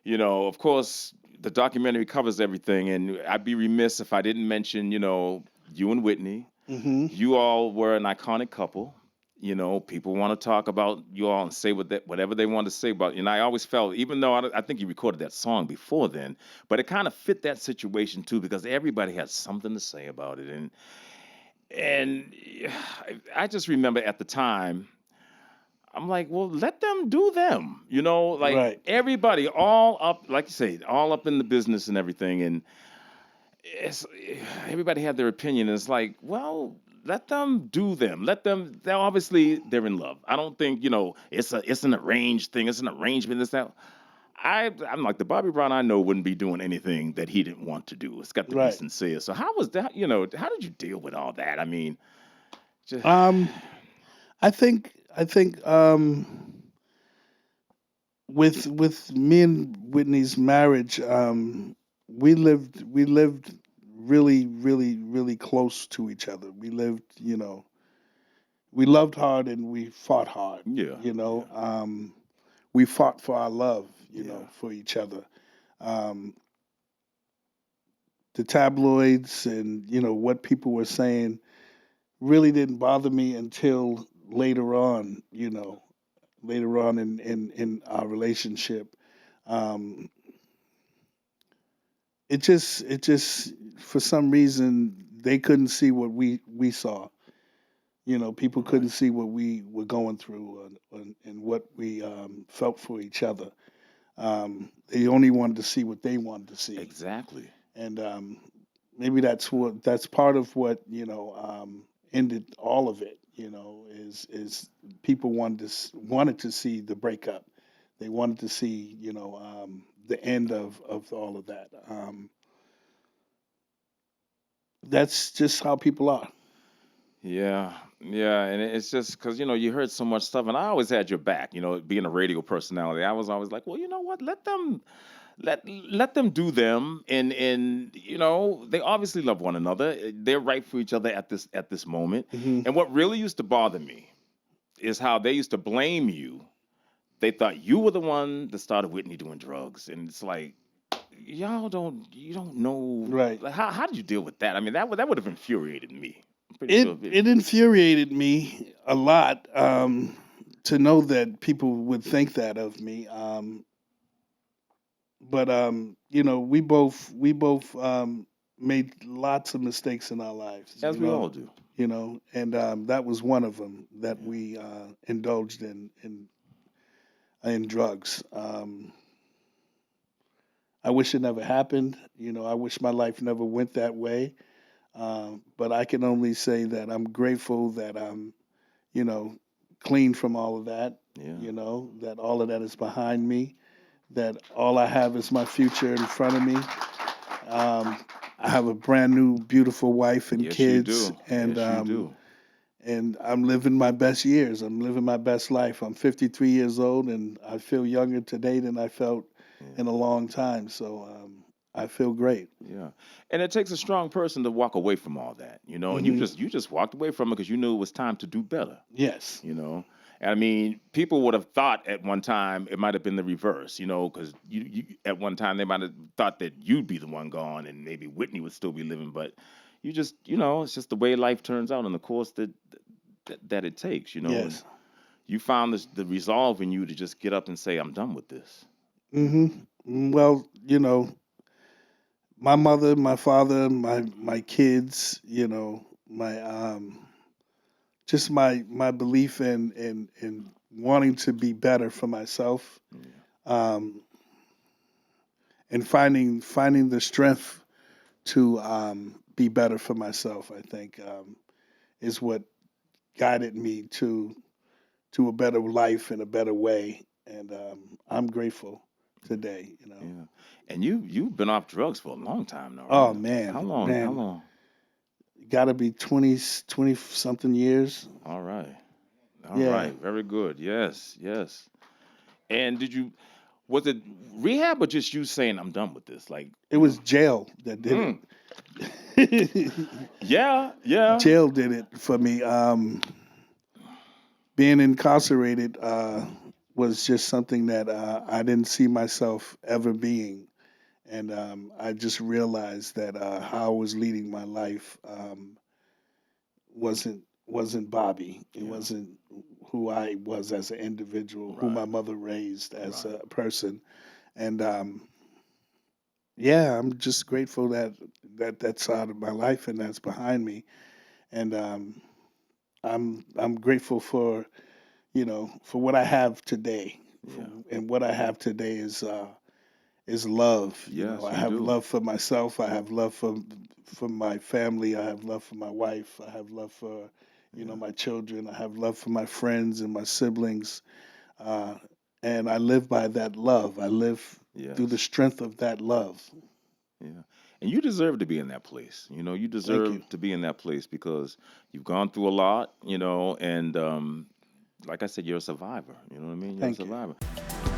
Of course, the documentary covers everything, and I'd be remiss if I didn't mention, you and Whitney. Hmm. You all were an iconic couple. People want to talk about you all and say whatever they want to say about you. And I always felt, even though I think you recorded that song before then, but it kind of fit that situation too because everybody had something to say about it. And I just remember at the time, I'm like, well, let them do them. Like Right. everybody, all up, like you say, all up in the business and everything. And it's everybody had their opinion. And it's like, well, let them do them. Let them. They're in love. I don't think it's an arranged thing. It's an arrangement. It's that. I'm like the Bobby Brown I know wouldn't be doing anything that he didn't want to do. It's got to be Right. sincere. So how was that? How did you deal with all that? I mean, just Um, I think with me and Whitney's marriage, we lived really, really, really close to each other. We loved hard and we fought hard. yeah, You know, yeah, um, we fought for our love. yeah. For each other. Um, the tabloids and what people were saying really didn't bother me until later on. Later on in our relationship. Um, it just for some reason they couldn't see what we saw. People couldn't Right. see what we were going through and what we felt for each other. They only wanted to see what they wanted to see, Exactly. and maybe that's part of what ended all of it. Is people wanted to see the breakup. They wanted to see the end of all of that. That's just how people are. Yeah, yeah, and it's just because you heard so much stuff, and I always had your back. Being a radio personality, I was always like, well, you know what? Let them do them, and they obviously love one another. They're right for each other at this moment. Hmm. And what really used to bother me is how they used to blame you. They thought you were the one that started Whitney doing drugs, and it's like you don't know. Right. Like, how did you deal with that? I mean, that would have infuriated me. I'm pretty It sure. it infuriated me a lot to know that people would think that of me. But we both made lots of mistakes in our lives. As we all do. And that was one of them that Yeah. we indulged in drugs. I wish it never happened. I wish my life never went that way. But I can only say that I'm grateful that I'm, you know, clean from all of that. Yeah. That all of that is behind me. That all I have is my future in front of me. Um, I have a brand new, beautiful wife and Yes, you kids, do. Yes, you do. and I'm living my best years. I'm living my best life. I'm 53 years old, and I feel younger today than I felt Yeah. in a long time. So I feel great. Yeah. And it takes a strong person to walk away from all that, and you Hmm. just walked away from it because you knew it was time to do better, Yes. you know. And I mean, people would have thought at one time it might have been the reverse, because you at one time they might have thought that you'd be the one gone and maybe Whitney would still be living, but you just, it's just the way life turns out and the course that it takes, and Yes. you found the resolve in you to just get up and say, I'm done with this. Hmm. Well, my mother, my father, my kids, my just my belief in wanting to be better for myself, Yeah. um, and finding the strength to be better for myself. I think is what guided me to a better life in a better way, and I'm grateful today. Yeah. And you've been off drugs for a long time now, Oh right? How man, long? How man, long? got to be 20 something years. All right. All Yeah, right. Very good. Yes. Yes. And was it rehab or just you saying I'm done with this? Like, it was jail that did mm, it. yeah, yeah. Jail did it for me. Being incarcerated was just something that I didn't see myself ever being. And I just realized that how I was leading my life wasn't Bobby. It Yeah. wasn't who I was as an individual, who my Right. mother raised as Right. a person. And yeah, I'm just grateful that that's out of my life and that's behind me. And I'm grateful for for what I have today. Yeah. And what I have today is love. Yes, I you have do. love for myself. I have love for my family. I have love for my wife. I have love for Yeah. my children. I have love for my friends and my siblings. Uh, and I live by that love. I live through the Yes. strength of that love. Yeah. And you deserve to be in that place. You Thank you. deserve to be in that place because you've gone through a lot, and like I said, you're a survivor. You know what I mean? You're a Thank you. survivor.